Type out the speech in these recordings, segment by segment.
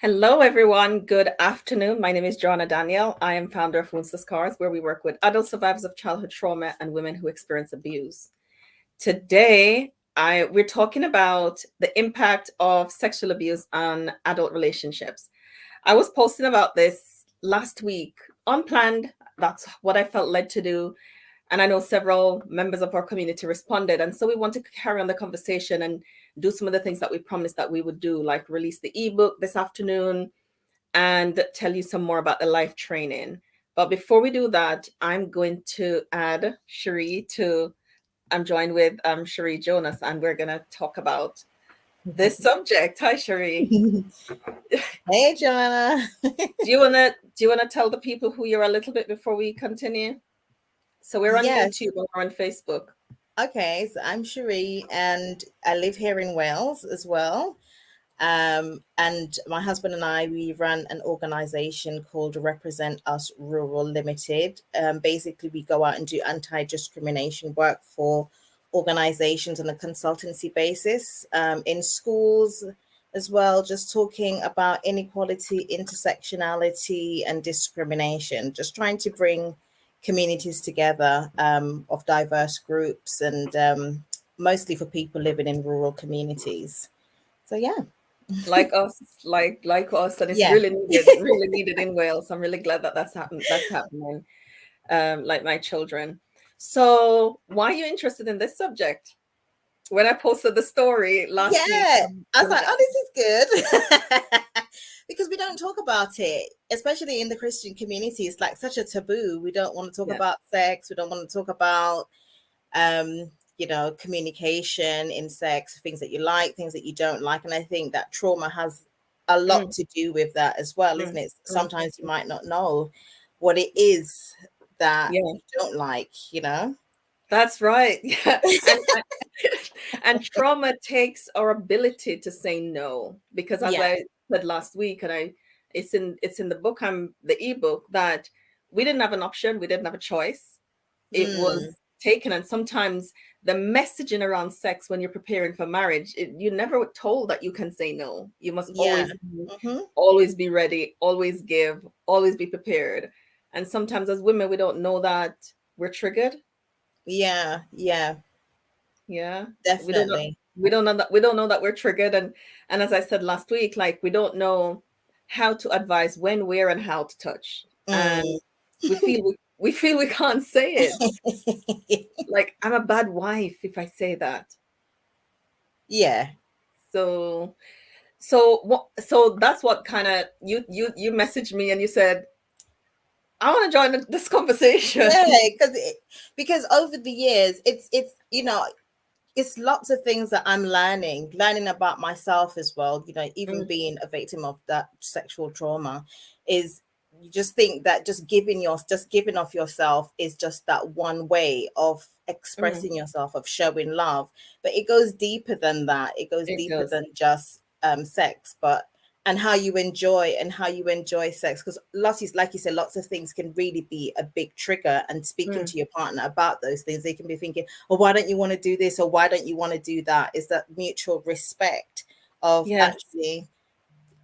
Hello, everyone. Good afternoon. My name is Joanna Danielle. I am founder of Wounds to Scars, where we work with adult survivors of childhood trauma and women who experience abuse. Today, we're talking about the impact of sexual abuse on adult relationships. I was posting about this last week, unplanned. That's what I felt led to do. And I know several members of our community responded. And so we want to carry on the conversation and do some of the things that we promised that we would do, like release the ebook this afternoon and tell you some more about the life training. But before we do that, I'm going to add Sheree to, I'm joined with Sheree Jonas, and we're going to talk about this subject. Hi, Sheree. Hey, Joanna. Do you wanna tell the people who you're a little bit before we continue? So we're on Yes. YouTube and we're on Facebook. Okay. So I'm Sheree and I live here in Wales as well. And my husband and I, we run an organization called Represent Us Rural Limited. Basically, we go out and do anti-discrimination work for organizations on a consultancy basis in schools as well, just talking about inequality, intersectionality, and discrimination, just trying to bring communities together of diverse groups and mostly for people living in rural communities. So, yeah. Like us, like us, and it's Yeah. really needed in Wales. I'm really glad that that's happening. Like my children. So, why are you interested in this subject? When I posted the story last week, Yeah. I was like, oh, this is good. Because we don't talk about it, especially in the Christian community. It's like such a taboo. We don't want to talk yeah, about sex. We don't want to talk about, communication in sex, things that you like, things that you don't like. And I think that trauma has a lot mm, to do with that as well, isn't mm, it? mm, Sometimes you might not know what it is that yeah, you don't like. that's right. Yeah, and trauma takes our ability to say no because, as Yeah. I said last week, and it's in the book, the ebook, that we didn't have an option, we didn't have a choice. It was Mm, taken, and sometimes the messaging around sex when you're preparing for marriage, you never were told that you can say no. You must yeah. Hmm. always be ready, always give, always be prepared. And sometimes as women, we don't know that we're triggered. Yeah. Yeah. Yeah, we don't know. Definitely. We don't know that we're triggered, and as I said last week, like we don't know how to advise when, where, and how to touch, and Mm. we feel we can't say it. Like, I'm a bad wife if I say that. Yeah. So so that's what kind of you messaged me and you said, I want to join this conversation. Yeah, because over the years, it's lots of things that I'm learning about myself as well. Even Mm, being a victim of that sexual trauma, is you just think that just giving of yourself is just that one way of mm, expressing yourself, of showing love, but it goes deeper than that. It goes it deeper goes. than just sex, but and how you enjoy sex, because lots is like you said, lots of things can really be a big trigger, and speaking Mm, to your partner about those things, they can be thinking, oh, why don't you want to do this, or why don't you want to do that? Is that mutual respect of yes. actually,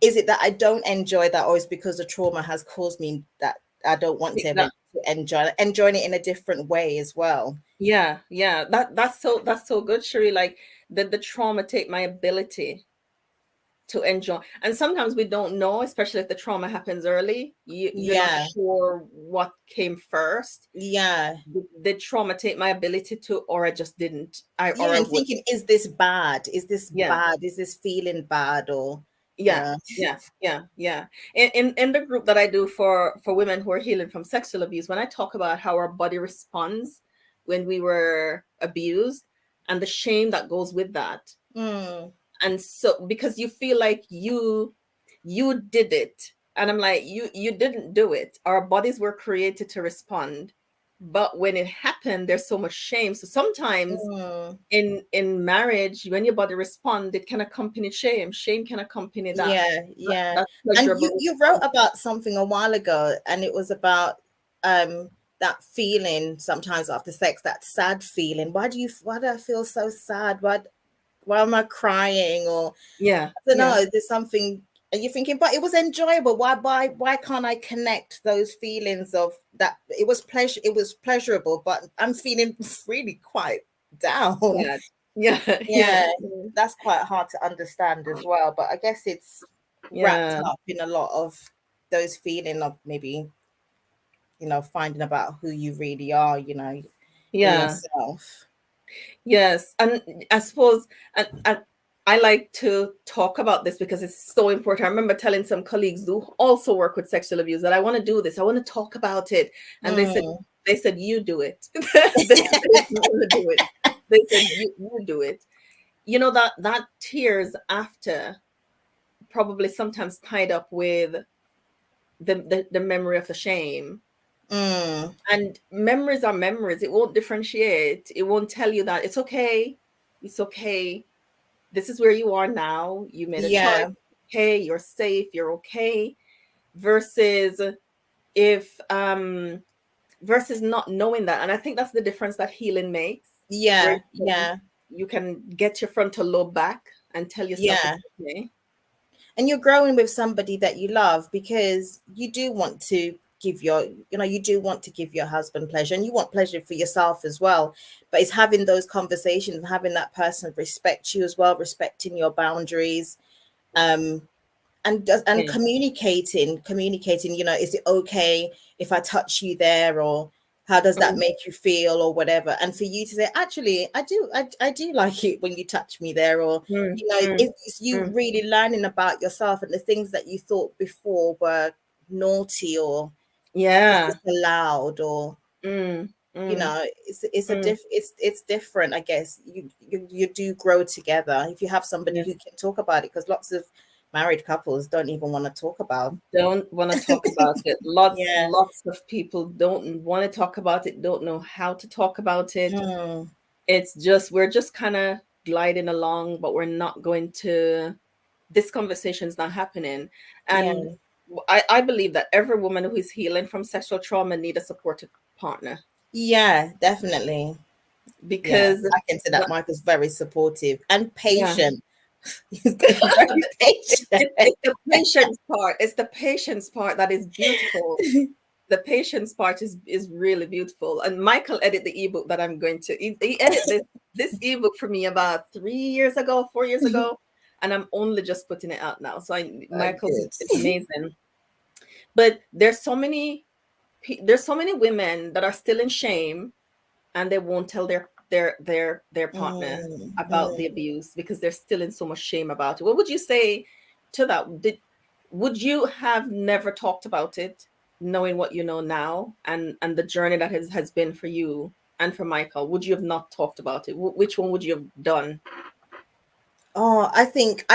is it that I don't enjoy that, or is because the trauma has caused me that I don't want to ever That, to enjoying it in a different way as well? yeah. That's so good, Sheree. Like, the trauma take my ability to enjoy. And sometimes we don't know, especially if the trauma happens early. You're not Yeah. sure what came first. Yeah. Did trauma take my ability to, or I just didn't? I Yeah, or I and would. thinking, is this bad? Is this Yeah. bad? Is this feeling bad? Or Yeah, yeah. yeah. In the group that I do for women who are healing from sexual abuse, when I talk about how our body responds when we were abused and the shame that goes with that, Mm, and so because you feel like you did it, and I'm like, you didn't do it. Our bodies were created to respond, but when it happened, there's so much shame. So sometimes mm. in marriage, when your body respond, it can accompany shame can accompany that Yeah, yeah. that And you pleasurable you wrote response. about something a while ago, and it was about that feeling sometimes after sex, that sad feeling. Why do I feel so sad? Why am I crying? Or Yeah, I don't yeah, know, there's something. And you're thinking, but it was enjoyable. Why can't I connect those feelings of that? It was pleasure. It was pleasurable, but I'm feeling really quite down. Yeah. Yeah. Yeah. Yeah, that's quite hard to understand as well. But I guess it's wrapped Yeah. up in a lot of those feeling of maybe, finding about who you really are, in Yeah. yourself. Yes, and I suppose, and I like to talk about this because it's so important. I remember telling some colleagues who also work with sexual abuse that I want to do this. I want to talk about it, and Mm, they said you do it. They said you do it. They said you do it. You know that tears after probably sometimes tied up with the memory of the shame. mm, And memories are memories. It won't differentiate. It won't tell you that it's okay. It's okay. This is where you are now. You made a choice. yeah, Okay, you're safe. You're okay. Versus if versus not knowing that. And I think that's the difference that healing makes, where yeah, yeah, you can get your frontal lobe back and tell yourself it's yeah. okay. And you're growing with somebody that you love, because you do want to give you do want to give your husband pleasure, and you want pleasure for yourself as well. But it's having those conversations and having that person respect you as well, respecting your boundaries, um and Yeah. communicating, is it okay if I touch you there, or how does that Mm, make you feel, or whatever, and for you to say, actually, I do like it when you touch me there, or mm, mm, it's you mm. really learning about yourself, and the things that you thought before were naughty, or Yeah. disallowed, or Mm, mm, mm. it's different, I guess. You do grow together if you have somebody Yeah. who can talk about it, because lots of married couples don't even want to talk about. Don't want to talk about it. Lots, Yeah. lots of people don't want to talk about it, don't know how to talk about it. Mm, It's just, we're just kind of gliding along, but we're not going to, this conversation is not happening. yeah. And I believe that every woman who is healing from sexual trauma need a supportive partner, Yeah, definitely. Yeah, because I can say that Michael's very supportive and yeah, patient. He's very patient. it's the patience part. It's the patience part that is beautiful. The patience part is really beautiful. And Michael edited the ebook that I'm going to. He edited this ebook for me about 3 years ago, 4 years ago, and I'm only just putting it out now. So Michael's is Good. amazing. But there's so many women that are still in shame, and they won't tell their partner Mm, about the mm. abuse because they're still in so much shame about it. What would you say to that? Would you have never talked about it, knowing what you know now, and the journey that has been for you and for Michael? Would you have not talked about it? Which one would you have done? Oh, I think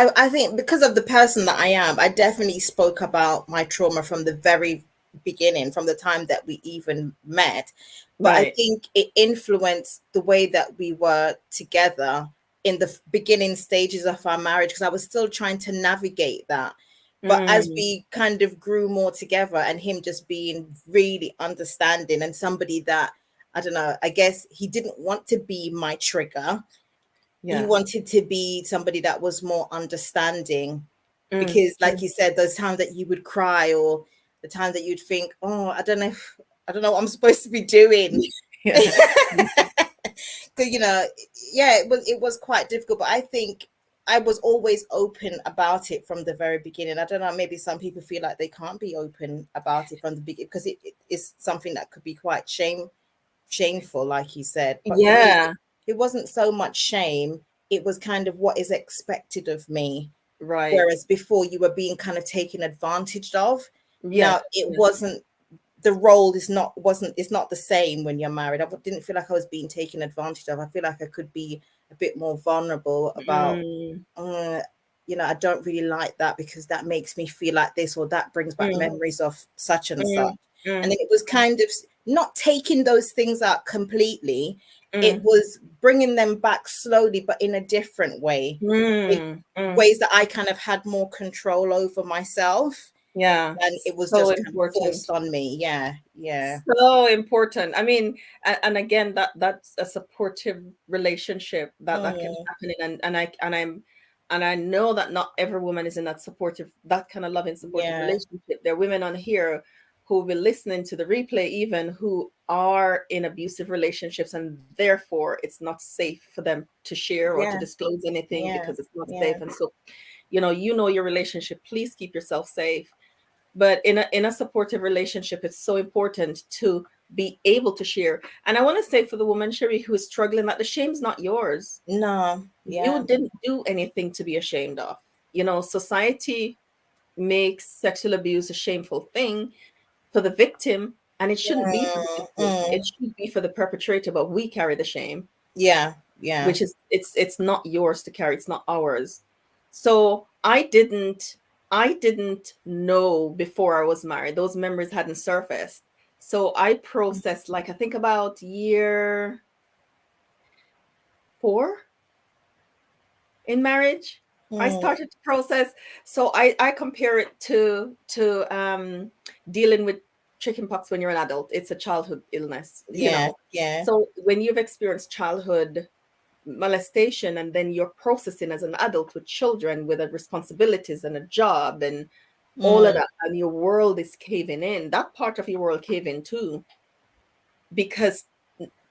because of the person that I am, I definitely spoke about my trauma from the very beginning, from the time that we even met. But I Right. think it influenced the way that we were together in the beginning stages of our marriage, because I was still trying to navigate that. But as Mm, we kind of grew more together, and him just being really understanding, and somebody that, I don't know, I guess he didn't want to be my trigger. He yeah. wanted to be somebody that was more understanding, Mm, because like mm, you said, those times that you would cry, or the times that you'd think, oh, I don't know what I'm supposed to be doing. yeah. So, yeah, it was quite difficult, but I think I was always open about it from the very beginning. I don't know, maybe some people feel like they can't be open about it from the beginning, because it is something that could be quite shameful, like you said. But for me, Yeah. it wasn't so much shame. It was kind of what is expected of me. Right. Whereas before, you were being kind of taken advantage of. Yeah. Now it Yeah. wasn't, the role is not the same when you're married. I didn't feel like I was being taken advantage of. I feel like I could be a bit more vulnerable about, Mm, uh, I don't really like that, because that makes me feel like this, or that brings back mm, memories of such and such. mm, And mm, then it was kind of not taking those things out completely. It mm, was bringing them back slowly, but in a different way, in mm, mm. ways that I kind of had more control over myself, Yeah, and it was so just kind of important. forced on me. Yeah, yeah. So important. I mean, and again, that's a supportive relationship that can Mm, happen, and I'm And I know that not every woman is in that supportive, that kind of loving, supportive Yeah. relationship. There are women on here who will be listening to the replay, even who are in abusive relationships, and therefore it's not safe for them to share or to Yeah. disclose anything Yeah. because it's not Yeah. safe. And so, your relationship, please keep yourself safe. But in a supportive relationship, it's so important to be able to share. And I want to say for the woman, Sheree, who is struggling, that the shame's not yours. No. You Yeah. didn't do anything to be ashamed of. Society makes sexual abuse a shameful thing for the victim, and it shouldn't be for the Mm, victim. It mm. should be for the perpetrator, but we carry the shame, Yeah. Yeah. which is, it's not yours to carry, it's not ours. So I didn't know before I was married. Those memories hadn't surfaced. So I processed, like, I think about year 4 in marriage, I Mm. started to process. So I compare it to dealing with chickenpox when you're an adult. It's a childhood illness, Yeah. Yeah. so when you've experienced childhood molestation, and then you're processing as an adult with children, with a responsibilities and a job and all of Mm. that, and your world is caving in, that part of your world cave in too, because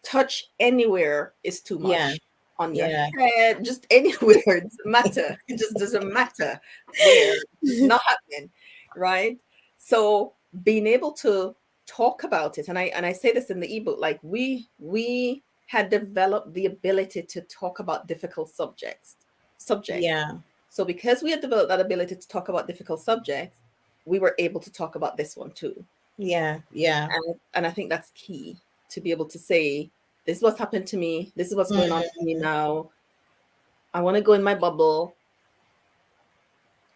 touch anywhere is too Yeah. much. On your Yeah. head, just anywhere, it doesn't matter. It just doesn't matter where. It's not happening, right? So being able to talk about it, and I say this in the ebook, like, we had developed the ability to talk about difficult subjects. Yeah. So because we had developed that ability to talk about difficult subjects, we were able to talk about this one too. Yeah. Yeah. And I think that's key, to be able to say, this is what's happened to me. This is what's going on for me Mm. now. I want to go in my bubble.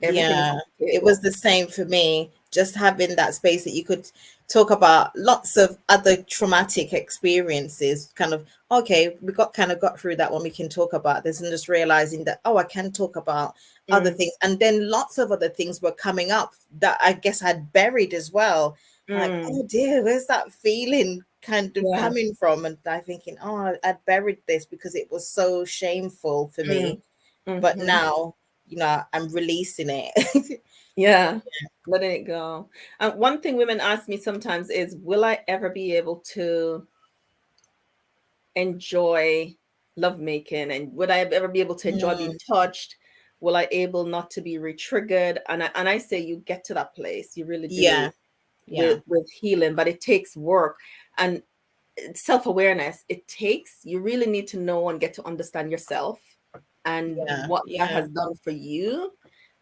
Everything is Yeah, off the it was table. the same for me. Just having that space that you could talk about lots of other traumatic experiences. Kind of, okay, we got through that one. We can talk about this, and just realizing that, oh, I can talk about other Mm, things, and then lots of other things were coming up that I guess I'd buried as well. Like, mm, oh dear, where's that feeling kind of yeah. coming from? And I thinking, oh, I'd buried this because it was so shameful for me. Mm, But hmm. now, I'm releasing it. Yeah. Letting it go. And one thing women ask me sometimes is, will I ever be able to enjoy lovemaking? And would I ever be able to enjoy being Mm, touched? Will I able not to be re-triggered? And I say, you get to that place. You really yeah, do, with yeah, healing, but it takes work. And self-awareness, you really need to know and get to understand yourself and yeah, what that yeah. has done for you.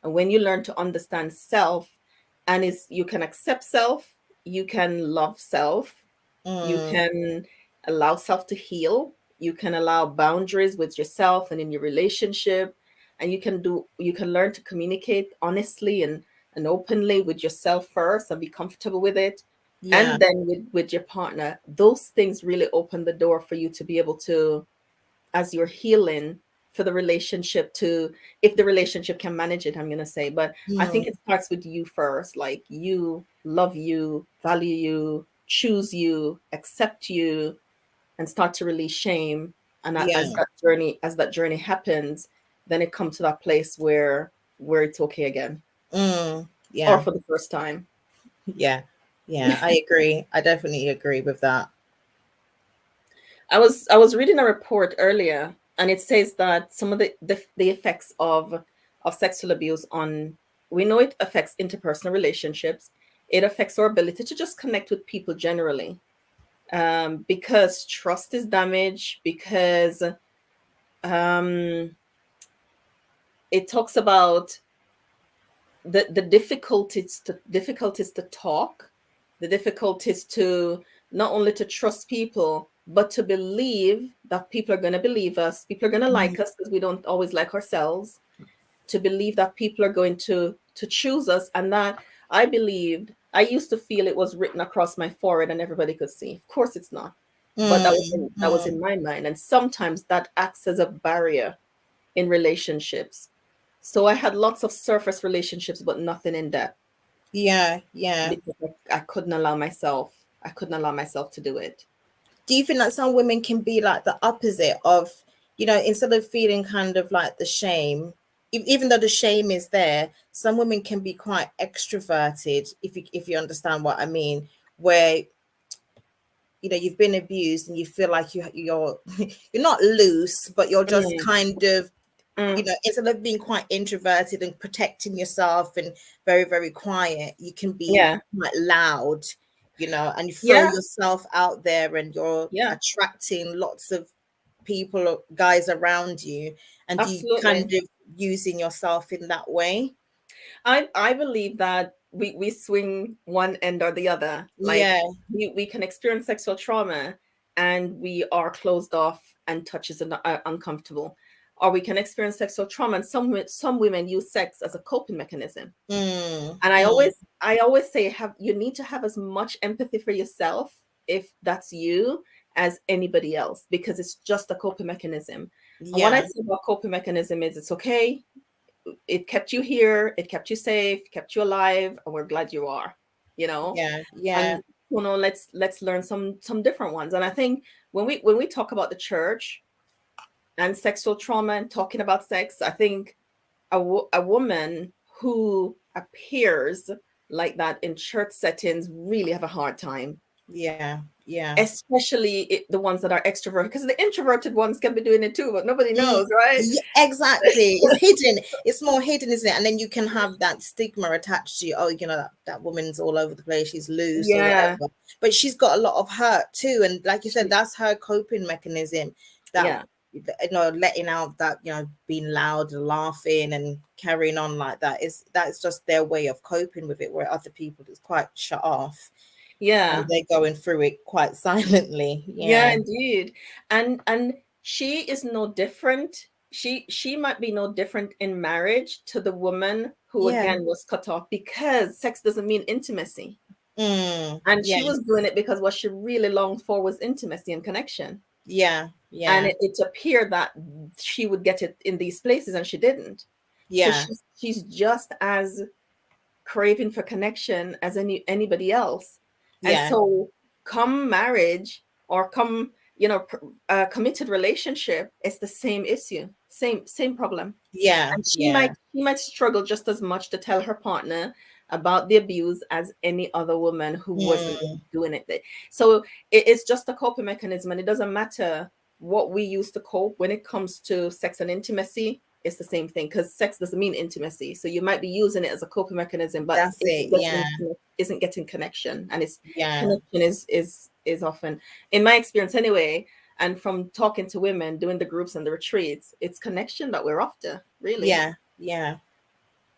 And when you learn to understand self, and is you can accept self, you can love self, you Mm, can allow self to heal, you can allow boundaries with yourself and in your relationship, and you can learn to communicate honestly and openly with yourself first, and be comfortable with it, yeah, and then with your partner. Those things really open the door for you to be able to, as you're healing, for the relationship to, if the relationship can manage it, I'm going to say. But I think mm, it starts with you first. Like, you love you, value you, choose you, accept you, and start to release shame. And as yeah, that journey happens, then it comes to that place where it's okay again, or yeah, for the first time. yeah, yeah. I agree. I definitely agree with that. I was reading a report earlier, and it says that some of the effects of sexual abuse on, we know it affects interpersonal relationships. It affects our ability to just connect with people generally, because trust is damaged. Because um, it talks about the difficulties to talk, the difficulties to, not only to trust people, but to believe that people are going to believe us, people are going to Mm, like us because we don't always like ourselves, to believe that people are going to choose us. And that, I used to feel it was written across my forehead and everybody could see. Of course it's not, but that was mm, in my mind, and sometimes that acts as a barrier in relationships. So I had lots of surface relationships, but nothing in depth, yeah, yeah. because I couldn't allow myself to do it. Do you think that some women can be like the opposite of, instead of feeling kind of like the shame, even though the shame is there, some women can be quite extroverted, if you understand what I mean, where you've been abused and you feel like you're you're not loose, but you're just Mm, kind of, mm, instead of being quite introverted and protecting yourself and very, very quiet, you can be yeah, quite loud, and you throw yeah, yourself out there and you're yeah, attracting lots of people or guys around you, and you kind absolutely. of using yourself in that way. I believe that we swing one end or the other. Like Yeah. we can experience sexual trauma and we are closed off and touch is uncomfortable, or we can experience sexual trauma and some women use sex as a coping mechanism. Mm, And mm, I always say have you need to have as much empathy for yourself if that's you as anybody else, because it's just a coping mechanism. And what I yeah, say about coping mechanism is it's okay, it kept you here, it kept you safe, kept you alive, and we're glad you are, you know. yeah, yeah, And let's learn some different ones. And I think when we talk about the church and sexual trauma and talking about sex, I think a woman who appears like that in church settings really have a hard time, yeah, yeah. especially the ones that are extroverted, because the introverted ones can be doing it too, but nobody Mm, knows, right? yeah, exactly. It's hidden. It's more hidden, isn't it? And then you can have that stigma attached to you. Oh, that woman's all over the place. She's loose or Yeah, whatever. But she's got a lot of hurt too. And like you said, she- that's her coping mechanism. That yeah, letting out that being loud and laughing and carrying on like that's just their way of coping with it. Where other people is quite shut off and yeah. they're going through it quite silently. Yeah, Yeah, indeed. And she is no different. She might be no different in marriage to the woman who yeah, again was cut off, because sex doesn't mean intimacy. And she was doing yes, it because what she really longed for was intimacy and connection. yeah, And yeah. it appeared that she would get it in these places and she didn't. So Yeah, she's just as craving for connection as anybody else. And yeah, so come marriage or come, a committed relationship, it's the same issue, same problem. yeah, And yeah. she might struggle just as much to tell her partner about the abuse as any other woman who wasn't Mm, doing it. So it's just a coping mechanism, and it doesn't matter what we use to cope when it comes to sex and intimacy. It's the same thing, because sex doesn't mean intimacy. So you might be using it as a coping mechanism, but that's it. Yeah, isn't getting connection, and it's yeah, connection is often, in my experience anyway, and from talking to women doing the groups and the retreats, it's connection that we're after, really. yeah, yeah,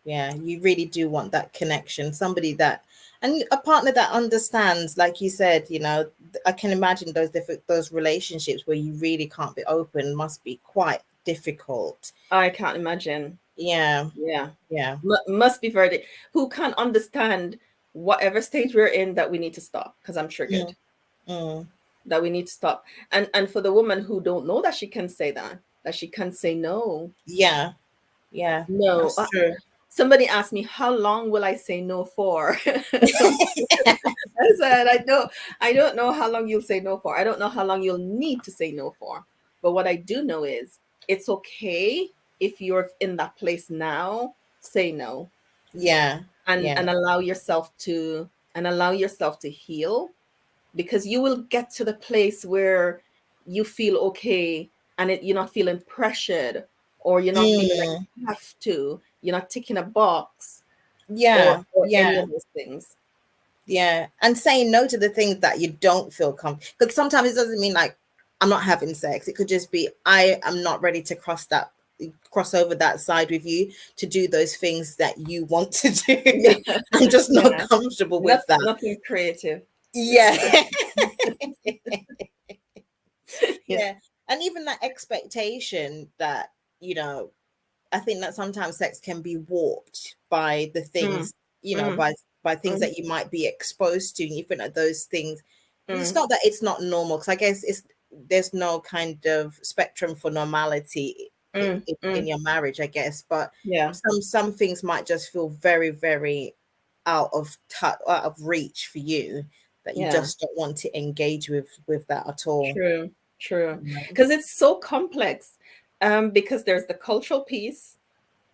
yeah. You really do want that connection, somebody that, and a partner that understands, like you said, I can imagine those relationships where you really can't be open must be quite difficult. I can't imagine. Yeah, Yeah. yeah, Must be very, who can't understand whatever stage we're in that we need to stop because I'm mm, triggered, mm, that we need to stop. And for the woman who don't know that she can say that she can say no. yeah, yeah. No. That's true. Somebody asked me, how long will I say no for? I said, I don't know how long you'll say no for. I don't know how long you'll need to say no for. But what I do know is it's okay if you're in that place now, say no, Yeah, yeah, and allow yourself to heal, because you will get to the place where you feel okay, and you're not feeling pressured, or you're not feeling like mm, you have to, you're not ticking a box, yeah, or any yeah. of those things. Yeah, and saying no to the things that you don't feel comfortable. Because sometimes it doesn't mean like I'm not having sex. It could just be I am not ready to cross over that side with you to do those things that you want to Yeah, do. I'm just not yeah. comfortable with that. Nothing creative. Yeah. Yeah. Yeah. And even that expectation that, you know, I think that sometimes sex can be warped by the Mm, things, mm, by things mm, that you might be exposed to, and you think that those things. It's mm. not that it's not normal, because I guess there's no kind of spectrum for normality Mm, in mm. your marriage, I guess. But Yeah, some things might just feel very, very out of reach for you, that you yeah. just don't want to engage with that at all. True, true. You know? Because it's so complex. Because there's the cultural piece,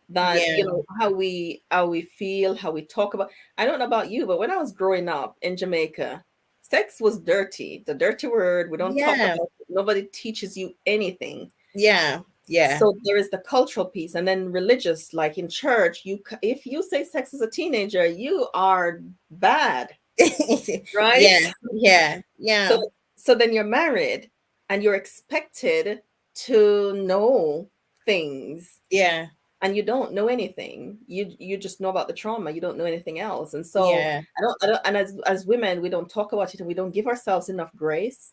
that, Yeah. how we feel, how we talk about. I don't know about you, but when I was growing up in Jamaica, sex was dirty, the dirty word. We don't talk Yeah. about it. Nobody teaches you anything. Yeah. Yeah. So there is the cultural piece, and then religious, like in church, if you say sex as a teenager, you are bad, right? Yeah. Yeah. So Yeah. so then you're married and you're expected to know things, Yeah. and you don't know anything. You just know about the trauma. You don't know anything else. And so Yeah. I don't, and as women, we don't talk about it, and we don't give ourselves enough grace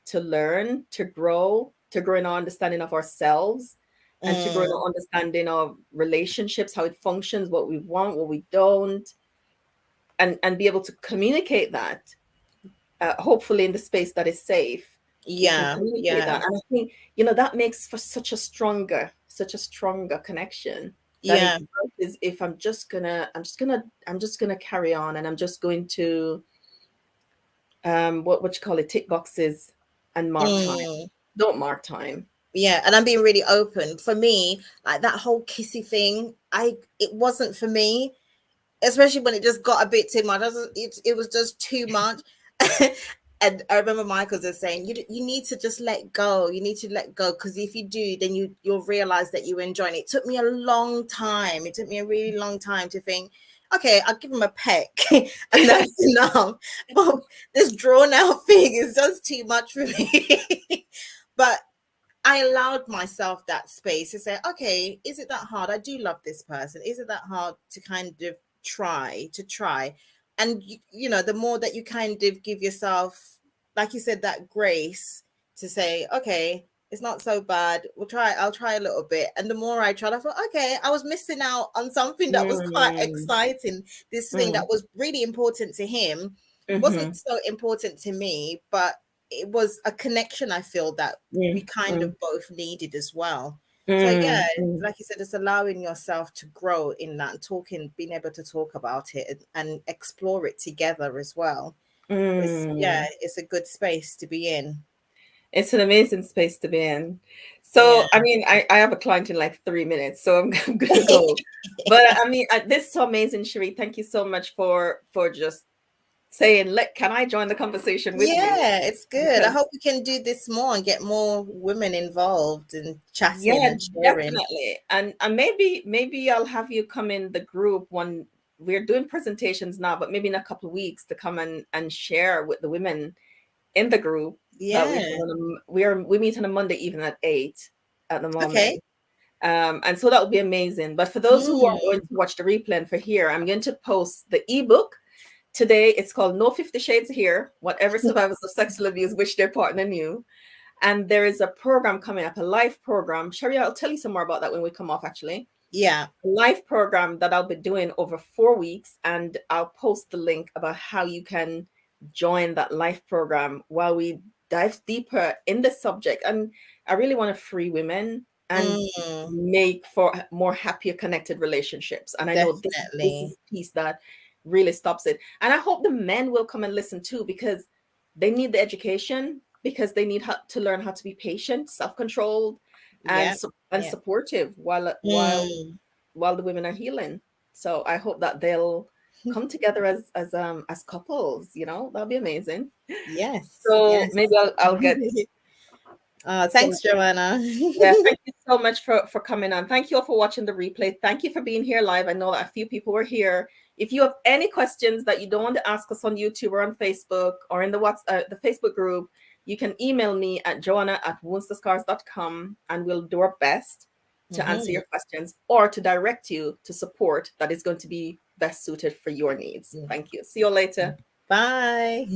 to learn, to grow in our understanding of ourselves, and to grow in Mm. our understanding of relationships, how it functions, what we want, what we don't, and be able to communicate that, hopefully in the space that is safe. We can Yeah. communicate Yeah. that, and I think that makes for such a stronger connection. That Yeah. if I'm just gonna carry on, and I'm just going to, what you call it, tick boxes and mark time. Mm. Don't mark time. Yeah, and I'm being really open. For me, like that whole kissy thing, it wasn't for me, especially when it just got a bit too much. It was just too much. And I remember Michael just saying, you need to just let go. You need to let go, because if you do, then you'll realize that you're enjoying it. It took me a long time. It took me a really long time to think, okay, I'll give him a peck, and that's enough. But this drawn out thing is just too much for me. But I allowed myself that space to say, okay, is it that hard? I do love this person. Is it that hard to kind of try? And the more that you kind of give yourself, like you said, that grace to say, okay, it's not so bad. I'll try a little bit. And the more I tried, I thought, okay, I was missing out on something that was quite Mm, exciting. This thing mm, that was really important to him wasn't mhm, so important to me, but it was a connection I feel that we mm, kind mm, of both needed as well. So yeah, mm, mm, like you said, it's allowing yourself to grow in that, talking, being able to talk about it and explore it together as well. Yeah, mm. it's a good space to be in. It's an amazing space to be in. Yeah. So, I mean, I have a client in like 3 minutes, so I'm gonna go. But I mean, this is so amazing, Sheree. Thank you so much for just saying, can I join the conversation with you? Yeah, it's good. I Because hope we can do this more and get more women involved in chatting yeah, and sharing. definitely. And maybe I'll have you come in the group one. We're doing presentations now, but maybe in a couple of weeks to come and share with the women in the group that we Yeah. we meet on a Monday evening at 8 at the Okay. moment. And so that would be amazing. But for those who are going Mm. to watch the replay and for here, I'm going to post the ebook today. It's called No 50 Shades Here: Whatever Survivors of Sexual Abuse Wish Their Partner Knew. And there is a program coming up, a live program. Sherry, I'll tell you some more about that when we come off, actually. Yeah. A live program that I'll be doing over 4 weeks. And I'll post the link about how you can join that live program while we dive deeper in the subject. And I really want to free women and Mm. make for more happier, connected relationships. And I know this is Definitely. a piece that really stops it. And I hope the men will come and listen too, because they need the education, because they need to learn how to be patient, self-controlled, and Yeah. Yeah. supportive Mm. while the women are healing. So I hope that they'll come together as couples. That'll be amazing. Yes. So maybe Yes. I'll get some. Thanks, Joanna. Yeah, thank you so much for coming on. Thank you all for watching the replay. Thank you for being here live. I know that a few people were here. If you have any questions that you don't want to ask us on YouTube or on Facebook or in the Facebook group, you can email me at joanna@woundsthescars.com, and we'll do our best to answer Mhm. your questions or to direct you to support that is going to be best suited for your needs. Thank you. See you later. Bye.